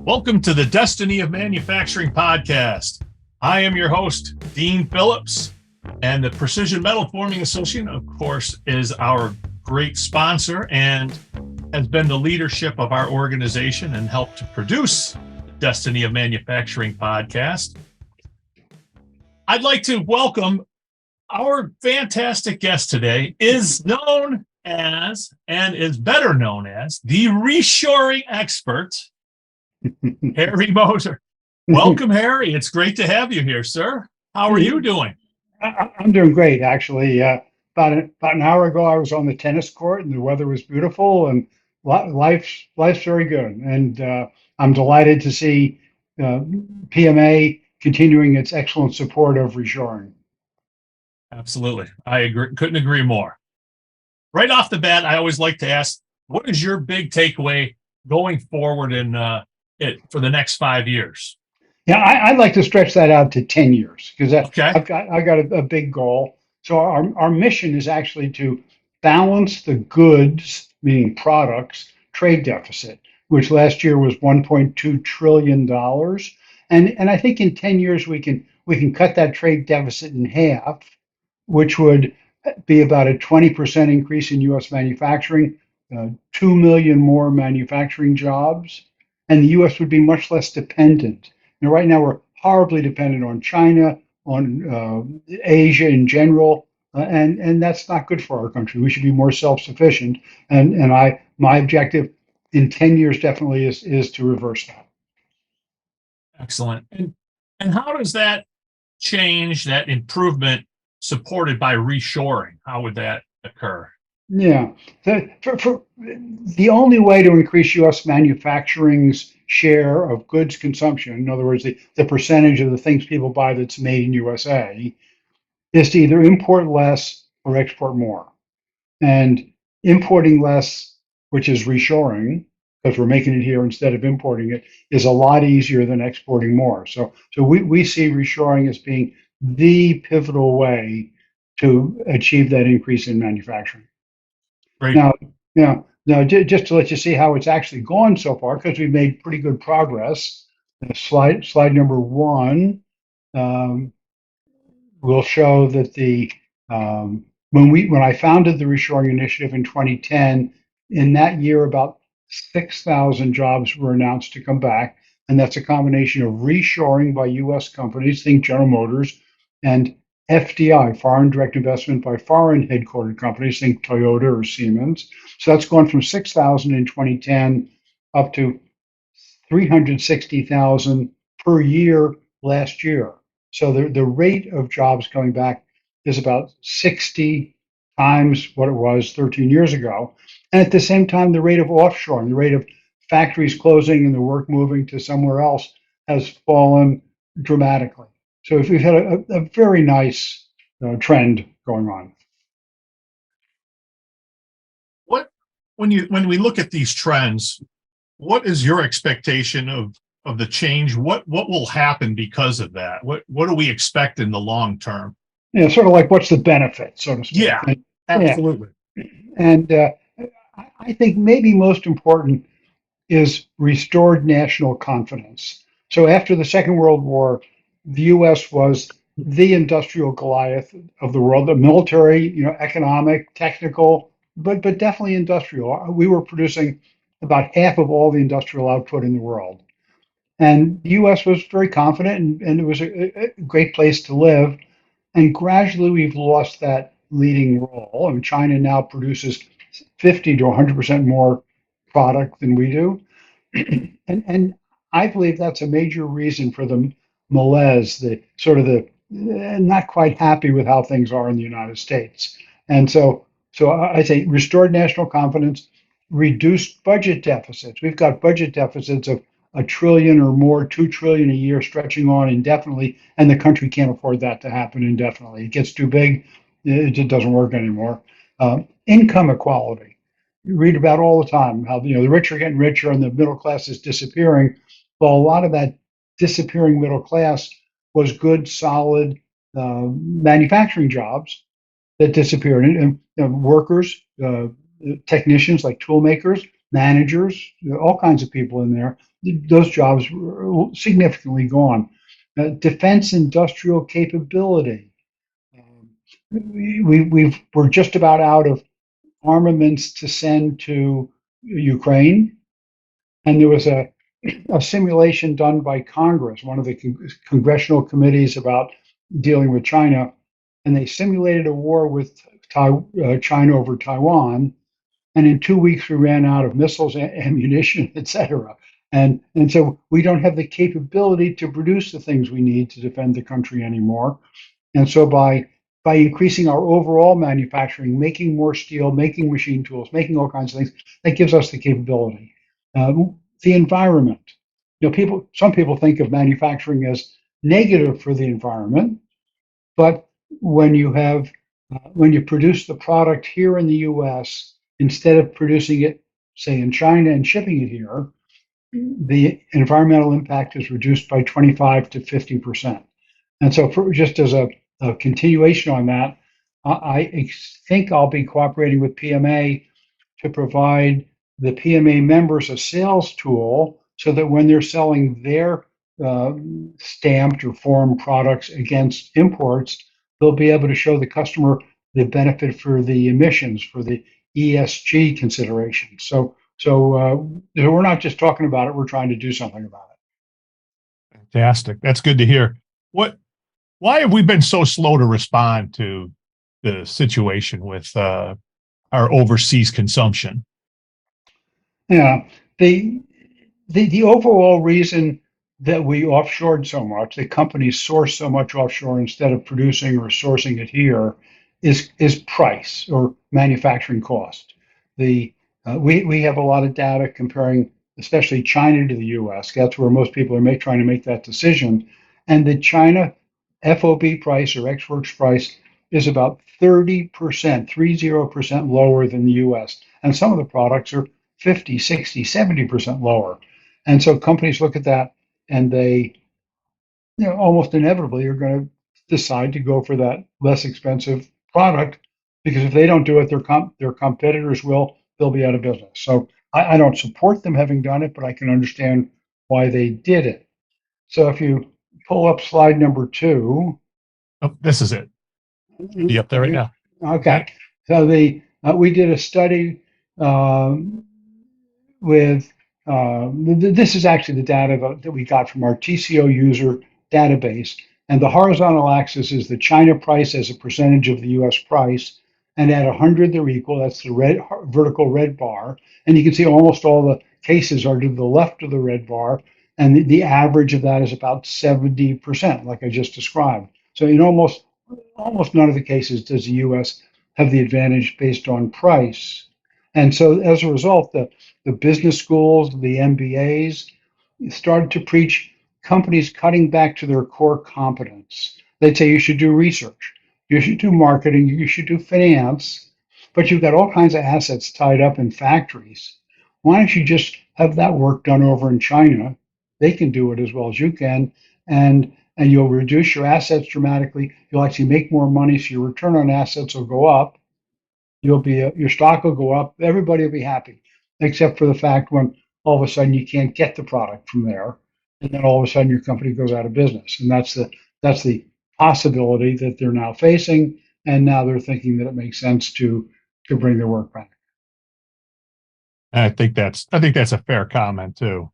Welcome to the Destiny of Manufacturing podcast. I am your host, Dean Phillips, and the Precision Metal Forming Association, of course, is our great sponsor and has been the leadership of our organization and helped to produce the Destiny of Manufacturing podcast. I'd like to welcome our fantastic guest today, is known as and is better known as the reshoring expert, Harry Moser. Welcome, Harry. It's great to have you here, sir. How are you doing? I'm doing great, actually. About an hour ago, I was on the tennis court, and the weather was beautiful, and life's very good. And I'm delighted to see PMA continuing its excellent support of reshoring. Absolutely, I agree. Couldn't agree more. Right off the bat, I always like to ask, what is your big takeaway going forward in for the next 5 years? Yeah, I'd like to stretch that out to 10 years because Okay. I've got a big goal. So our mission is actually to balance the goods, meaning products, trade deficit, which last year was $1.2 trillion. And I think in 10 years we can cut that trade deficit in half, which would be about a 20% increase in US manufacturing, 2 million more manufacturing jobs, and the US would be much less dependent. Right now, we're horribly dependent on China, on Asia in general, and that's not good for our country. We should be more self-sufficient. And my objective in 10 years definitely is to reverse that. Excellent. And how does that change, that improvement supported by reshoring? How would that occur? Yeah. The only way to increase US manufacturing's share of goods consumption, in other words, the percentage of the things people buy that's made in USA, is to either import less or export more. And importing less, which is reshoring, because we're making it here instead of importing it, is a lot easier than exporting more. So we see reshoring as being the pivotal way to achieve that increase in manufacturing. Great. Now, just to let you see how it's actually gone so far, because we've made pretty good progress. Slide number one will show that when I founded the Reshoring Initiative in 2010, in that year about 6,000 jobs were announced to come back, and that's a combination of reshoring by U.S. companies, think General Motors, and FDI, foreign direct investment by foreign headquartered companies, think Toyota or Siemens. So that's gone from 6,000 in 2010 up to 360,000 per year last year. So the rate of jobs coming back is about 60 times what it was 13 years ago. And at the same time, the rate of offshoring, the rate of factories closing and the work moving to somewhere else has fallen dramatically. So we've had a very nice trend going on. When we look at these trends, what is your expectation of the change? What will happen because of that? What do we expect in the long term? Yeah, sort of like what's the benefit, so to speak. Yeah, absolutely. And I think maybe most important is restored national confidence. So after the Second World War, the U.S. was the industrial Goliath of the world, the military, economic, technical, but definitely industrial. We were producing about half of all the industrial output in the world. And the US was very confident, and it was a great place to live. And gradually we've lost that leading role. And China now produces 50 to 100% more product than we do. And I believe that's a major reason for the malaise, the sort of the not quite happy with how things are in the United States. And so I say restored national confidence, reduced budget deficits. We've got budget deficits of $1 trillion or more, $2 trillion a year, stretching on indefinitely, and the country can't afford that to happen indefinitely. It gets too big, it just doesn't work anymore. Income equality. You read about all the time how the rich are getting richer and the middle class is disappearing. Well, a lot of that disappearing middle class was good, solid manufacturing jobs that disappeared, and workers, technicians like tool makers, managers, all kinds of people in there. Those jobs were significantly gone. Defense industrial capability. We're just about out of armaments to send to Ukraine, and there was a simulation done by Congress, one of the congressional committees about dealing with China, and they simulated a war with China over Taiwan. And in 2 weeks, we ran out of missiles, ammunition, et cetera. And so we don't have the capability to produce the things we need to defend the country anymore. And so by increasing our overall manufacturing, making more steel, making machine tools, making all kinds of things, that gives us the capability. The environment. Some people think of manufacturing as negative for the environment, but when when you produce the product here in the U.S. instead of producing it, say, in China and shipping it here, the environmental impact is reduced by 25 to 50%. And so, just as a continuation on that, I think I'll be cooperating with PMA to provide the PMA members a sales tool so that when they're selling their stamped or foreign products against imports, they'll be able to show the customer the benefit for the emissions, for the ESG considerations. So we're not just talking about it; we're trying to do something about it. Fantastic. That's good to hear. Why have we been so slow to respond to the situation with our overseas consumption? Yeah, the the overall reason that we offshored so much, that companies source so much offshore instead of producing or sourcing it here, is price or manufacturing cost. The we have a lot of data comparing, especially China to the U.S. That's where most people are trying to make that decision, and the China FOB price or ex works price is about 30%, 30% lower than the US. And some of the products are 50, 60, 70% lower. And so companies look at that and they, almost inevitably are going to decide to go for that less expensive product because if they don't do it, their competitors will, they'll be out of business. So I don't support them having done it, but I can understand why they did it. So if you pull up slide number 2. Oh, this is it. Be up there right now. Okay. So we did a study with this is actually the data that we got from our TCO user database, and the horizontal axis is the China price as a percentage of the U.S. price, and at 100 they're equal. That's the vertical red bar, and you can see almost all the cases are to the left of the red bar, and the average of that is about 70%, like I just described. So in almost none of the cases does the U.S. have the advantage based on price. And so as a result, the business schools, the MBAs started to preach companies cutting back to their core competence. They'd say you should do research, you should do marketing, you should do finance, but you've got all kinds of assets tied up in factories. Why don't you just have that work done over in China? They can do it as well as you can, and you'll reduce your assets dramatically. You'll actually make more money, so your return on assets will go up. Your stock will go up. Everybody will be happy, except for the fact when all of a sudden you can't get the product from there, and then all of a sudden your company goes out of business. And that's the possibility that they're now facing. And now they're thinking that it makes sense to bring their work back. I think that's a fair comment too.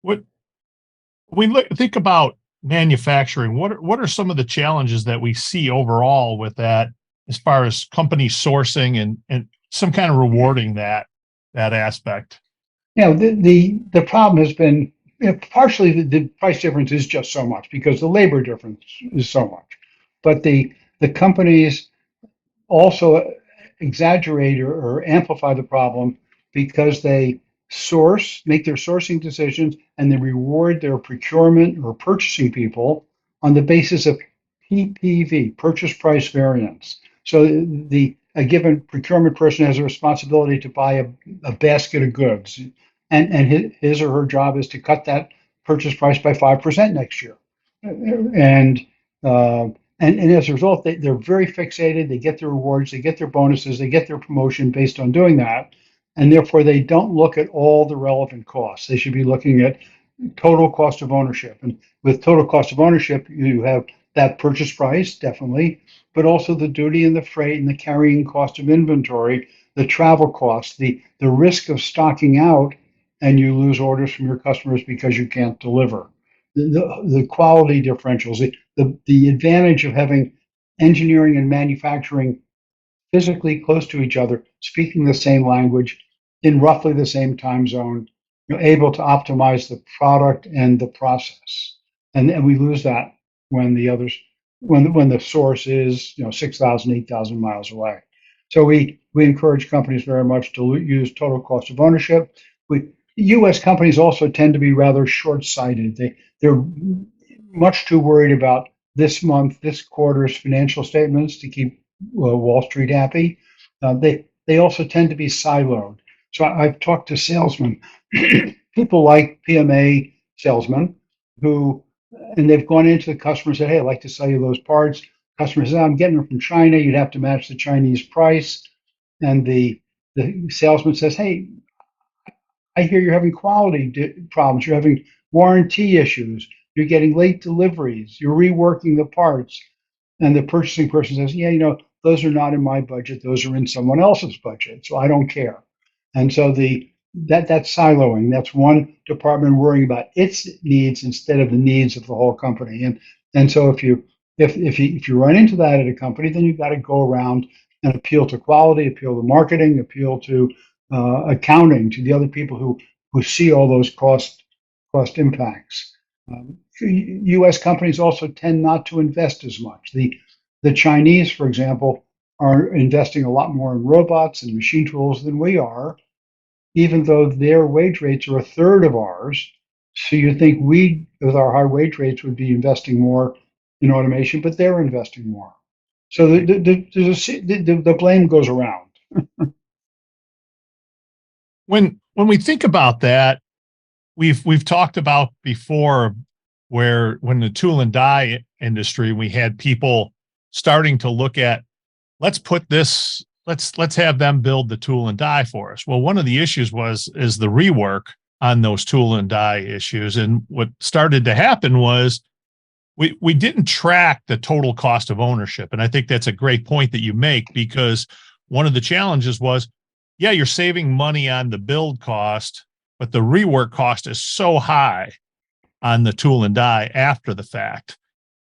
What think about manufacturing, what are some of the challenges that we see overall with that as far as company sourcing and some kind of rewarding that aspect? The problem has been, partially the price difference is just so much because the labor difference is so much, but the companies also exaggerate or amplify the problem because they make their sourcing decisions and they reward their procurement or purchasing people on the basis of PPV, purchase price variance. So a given procurement person has a responsibility to buy a basket of goods, and his or her job is to cut that purchase price by 5% next year. And and as a result, they're very fixated. They get their rewards, they get their bonuses, they get their promotion based on doing that. and therefore they don't look at all the relevant costs. They should be looking at total cost of ownership. And with total cost of ownership, you have that purchase price, definitely, but also the duty and the freight and the carrying cost of inventory, the travel costs, the risk of stocking out and you lose orders from your customers because you can't deliver. The quality differentials, the advantage of having engineering and manufacturing physically close to each other, speaking the same language in roughly the same time zone, you're able to optimize the product and the process. And we lose that when the others, when the source is 6,000, 8,000 miles away. So we encourage companies very much to use total cost of ownership. U.S. companies also tend to be rather short-sighted. They're much too worried about this quarter's financial statements to keep Wall Street happy. They also tend to be siloed. So I've talked to salesmen, people like PMA salesmen, who, and they've gone into the customer and said, "Hey, I'd like to sell you those parts." Customer says, "I'm getting them from China. You'd have to match the Chinese price." And the salesman says, "Hey, I hear you're having problems. You're having warranty issues. You're getting late deliveries. You're reworking the parts." And the purchasing person says, "Yeah, those are not in my budget. Those are in someone else's budget. So I don't care." And so that's siloing. That's one department worrying about its needs instead of the needs of the whole company. And so if you run into that at a company, then you've got to go around and appeal to quality, appeal to marketing, appeal to accounting, to the other people who see all those cost impacts. U.S. companies also tend not to invest as much. The Chinese, for example, are investing a lot more in robots and machine tools than we are, even though their wage rates are a third of ours. So you think we, with our high wage rates, would be investing more in automation, but they're investing more. So the blame goes around. When we think about that, we've talked about before where when the tool and die industry, we had people starting to look at, let's have them build the tool and die for us. Well, one of the issues is the rework on those tool and die issues. And what started to happen was we didn't track the total cost of ownership. And I think that's a great point that you make, because one of the challenges was, yeah, you're saving money on the build cost, but the rework cost is so high on the tool and die after the fact.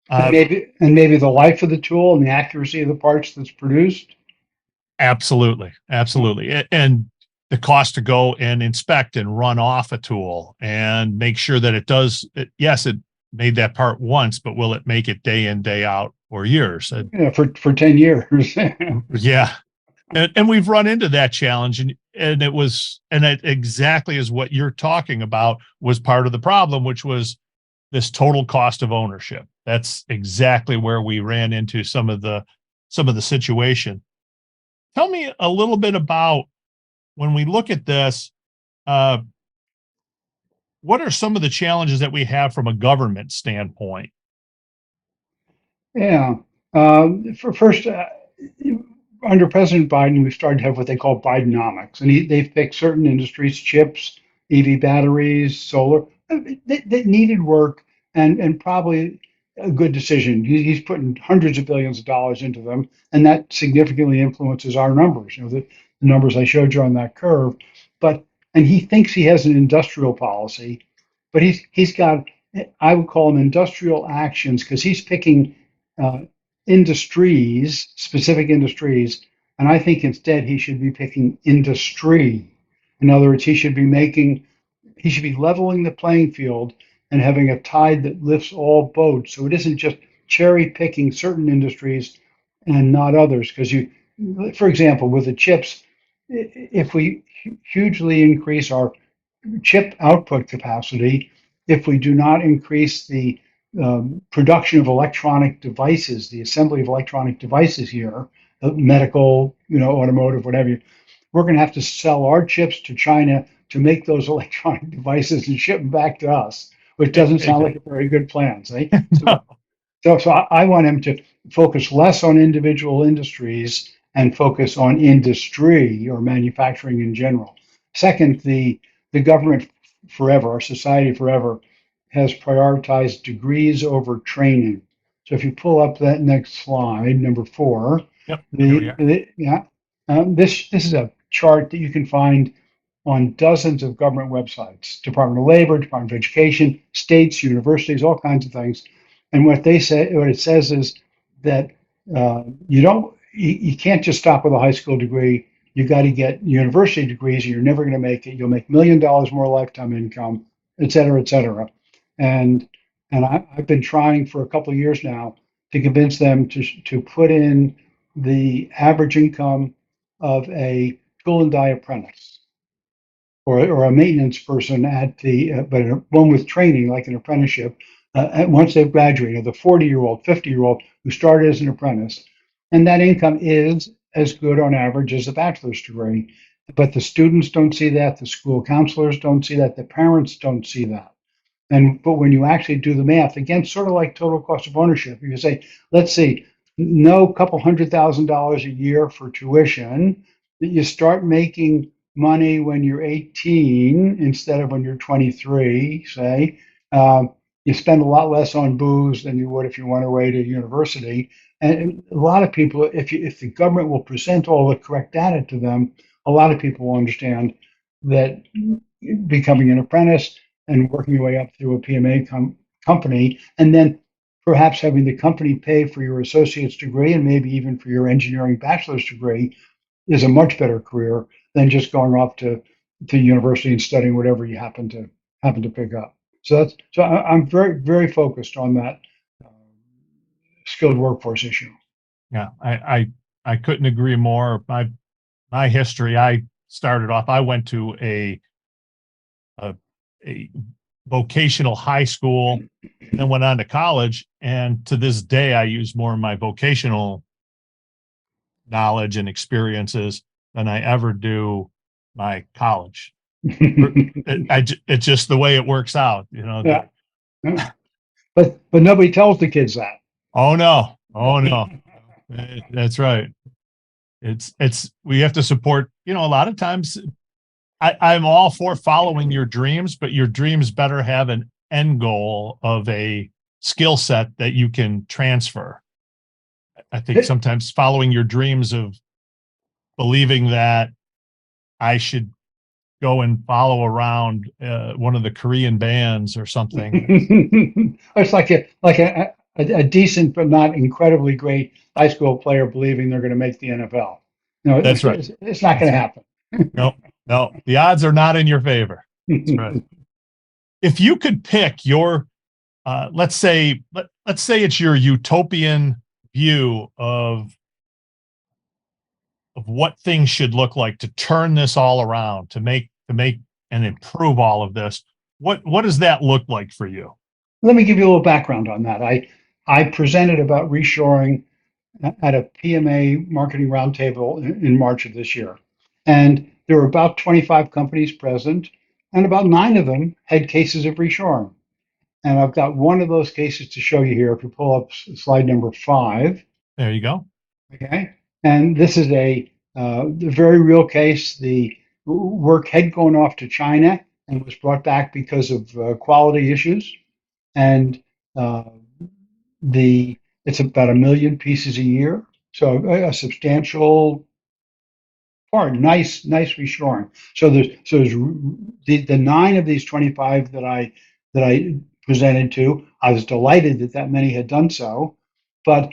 And maybe the life of the tool and the accuracy of the parts that's produced. Absolutely. And the cost to go and inspect and run off a tool and make sure that yes, it made that part once, but will it make it day in, day out or years? For 10 years. Yeah. And we've run into that challenge, and it exactly is what you're talking about was part of the problem, which was this total cost of ownership. That's exactly where we ran into some of the situation. Tell me a little bit about, when we look at this, what are some of the challenges that we have from a government standpoint? Yeah. First, under President Biden, we've started to have what they call Bidenomics, and they've picked certain industries, chips, EV batteries, solar, that needed work and probably a good decision. He's putting hundreds of billions of dollars into them, and that significantly influences our numbers. The numbers I showed you on that curve. And he thinks he has an industrial policy, but he's got, I would call them industrial actions, because he's picking uh, industries, specific industries, and I think instead he should be picking industry. In other words, he should be leveling the playing field and having a tide that lifts all boats. So it isn't just cherry picking certain industries and not others. Because for example, with the chips, if we hugely increase our chip output capacity, if we do not increase the production of electronic devices, the assembly of electronic devices here, medical, automotive, whatever, we're going to have to sell our chips to China to make those electronic devices and ship them back to us, which doesn't sound like a very good plan. See? No. So I want him to focus less on individual industries and focus on industry or manufacturing in general. Second, the government forever, our society forever, has prioritized degrees over training. So if you pull up that next slide, number four, Yep. Here we are. yeah, this is a chart that you can find on dozens of government websites, Department of Labor, Department of Education, states, universities, all kinds of things. And what they say, what it says is that you can't just stop with a high school degree. You got to get university degrees, or you're never going to make it. You'll make $1 million more lifetime income, et cetera, et cetera. And I've been trying for a couple of years now to convince them to put in the average income of a tool and die apprentice or a maintenance person at the, but one with training like an apprenticeship. Once they've graduated, the 40-year-old, 50-year-old who started as an apprentice, and that income is as good on average as a bachelor's degree. But the students don't see that, the school counselors don't see that, the parents don't see that. But when you actually do the math, again, sort of like total cost of ownership, you say, let's see, no couple $100,000 a year for tuition. You start making money when you're 18 instead of when you're 23, say. You spend a lot less on booze than you would if you went away to university. And a lot of people, if the government will present all the correct data to them, a lot of people will understand that becoming an apprentice and working your way up through a PMA company, and then perhaps having the company pay for your associate's degree and maybe even for your engineering bachelor's degree is a much better career than just going off to university and studying whatever you happen to pick up. I'm very focused on that skilled workforce issue. Yeah, I couldn't agree more. My history, I started off, I went to a vocational high school, then went on to college, and to this day I use more of my vocational knowledge and experiences than I ever do my college. It's just the way it works out, you know. Yeah. But nobody tells the kids that. Oh no. That's right. It's we have to support, you know, a lot of times I'm all for following your dreams, but your dreams better have an end goal of a skill set that you can transfer. I think sometimes following your dreams of believing that I should go and follow around one of the Korean bands or something. It's like a decent but not incredibly great high school player believing they're going to make the NFL. No, That's right. It's not going to happen. No, the odds are not in your favor. That's right. If you could pick your, let's say it's your utopian view of what things should look like to turn this all around, to make and improve all of this. What does that look like for you? Let me give you a little background on that. I presented about reshoring at a PMA marketing roundtable in March of this year. And there were about 25 companies present, and about 9 of them had cases of reshoring. And I've got one of those cases to show you here. If you pull up slide number 5. There you go. Okay. And this is a very real case. The work had gone off to China and was brought back because of quality issues. And uh, it's about 1 million pieces a year, so a substantial part. Nice reshoring. So there's the 9 of these 25 that I presented to. I was delighted that many had done so, but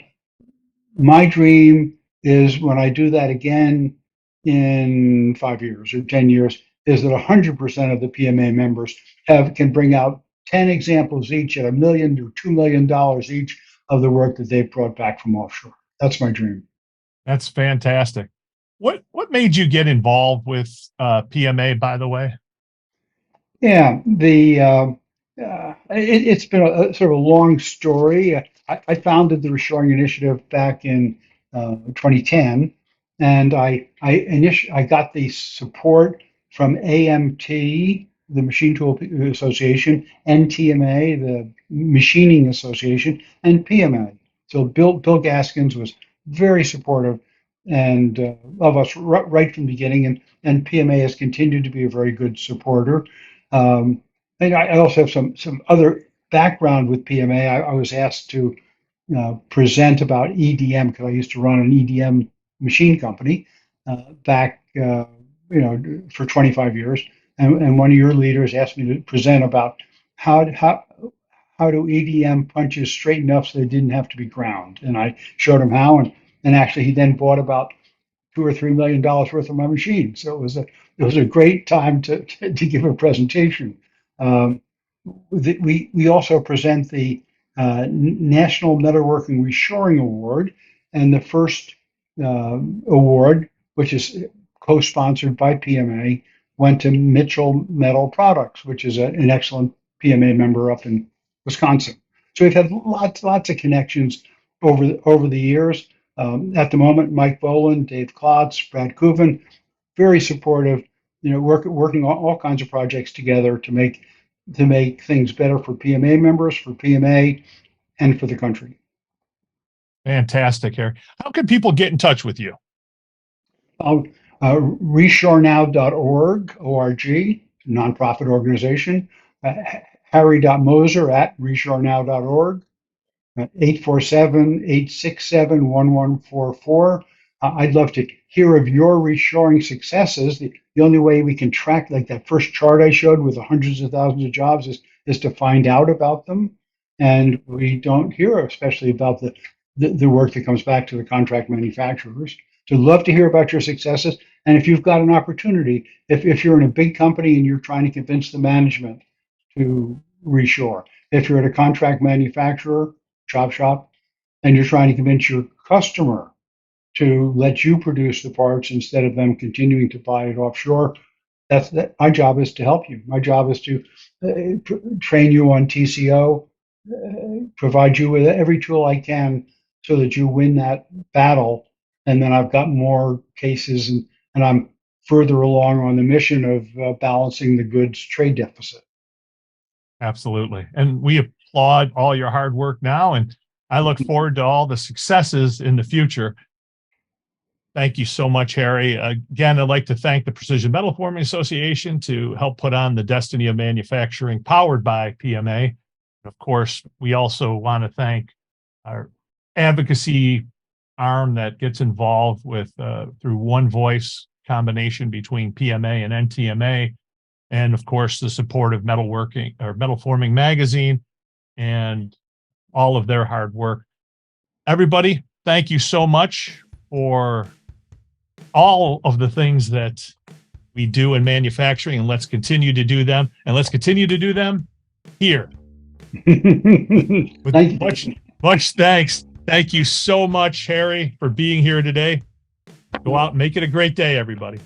my dream is when I do that again in 5 years or 10 years, is that 100% of the PMA members can bring out 10 examples each at $1 million to $2 million each of the work that they've brought back from offshore. That's my dream. That's fantastic. What made you get involved with PMA, by the way? Yeah, it's been a sort of a long story. I founded the Reshoring Initiative back in 2010, and I got the support from AMT, the Machine Tool Association, NTMA, the Machining Association, and PMA. So Bill Gaskins was very supportive. and of us right from the beginning, and PMA has continued to be a very good supporter. And I also have some other background with PMA. I was asked to present about EDM because I used to run an EDM machine company back, for 25 years. And one of your leaders asked me to present about how how how do EDM punches straighten up so they didn't have to be ground. And I showed him how, and actually he then bought about $2 or $3 million worth of my machine. So it was a great time to give a presentation. Um, we also present the National Metalworking Reshoring Award, and the first award, which is co-sponsored by PMA, went to Mitchell Metal Products, which is an excellent PMA member up in Wisconsin. So we've had lots of connections over the years. At the moment, Mike Boland, Dave Klotz, Brad Kuven, very supportive. Working on all kinds of projects together to make things better for PMA members, for PMA, and for the country. Fantastic, Harry. How can people get in touch with you? Uh, reshorenow.org, O-R-G, nonprofit organization. Harry.Moser at reshorenow.org. 847-867-1144. I'd love to hear of your reshoring successes. The only way we can track, like that first chart I showed with the hundreds of thousands of jobs, is to find out about them. And we don't hear, especially about the work that comes back to the contract manufacturers. So love to hear about your successes. And if you've got an opportunity, if you're in a big company and you're trying to convince the management to reshore, if you're at a contract manufacturer, chop shop, and you're trying to convince your customer to let you produce the parts instead of them continuing to buy it offshore, my job is to help you. My job is to train you on TCO, provide you with every tool I can so that you win that battle. And then I've got more cases, and I'm further along on the mission of balancing the goods trade deficit. Absolutely. And we applaud all your hard work now, and I look forward to all the successes in the future. Thank you so much, Harry. Again, I'd like to thank the Precision Metal Forming Association to help put on the Destiny of Manufacturing powered by PMA. Of course, we also want to thank our advocacy arm that gets involved with through One Voice combination between PMA and NTMA, and of course the support of Metalworking or Metal Forming Magazine and all of their hard work. Everybody, thank you so much for all of the things that we do in manufacturing, and let's continue to do them, and let's continue to do them here. With much thanks. Thank you so much, Harry, for being here today. Go out and make it a great day, everybody.